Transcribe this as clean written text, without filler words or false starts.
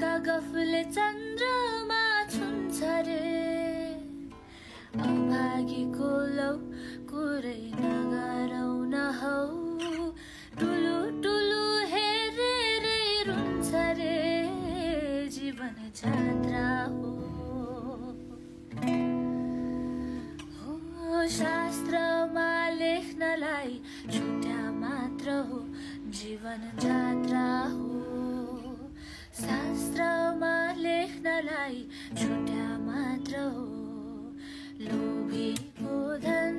का गफले चन्द्रमा छुन्छ रे अभागीको लौ कुरै नगरौ न हौ टुलु टुलु हेरेरै रुन्छ रे जीवन जात्रा हो शास्त्रमा लेख्नलाई छुट्या मात्र हो जीवन जात्रा हो शास्त्रमा लेख्नलाई छुट्या मात्र हो लोभीको धन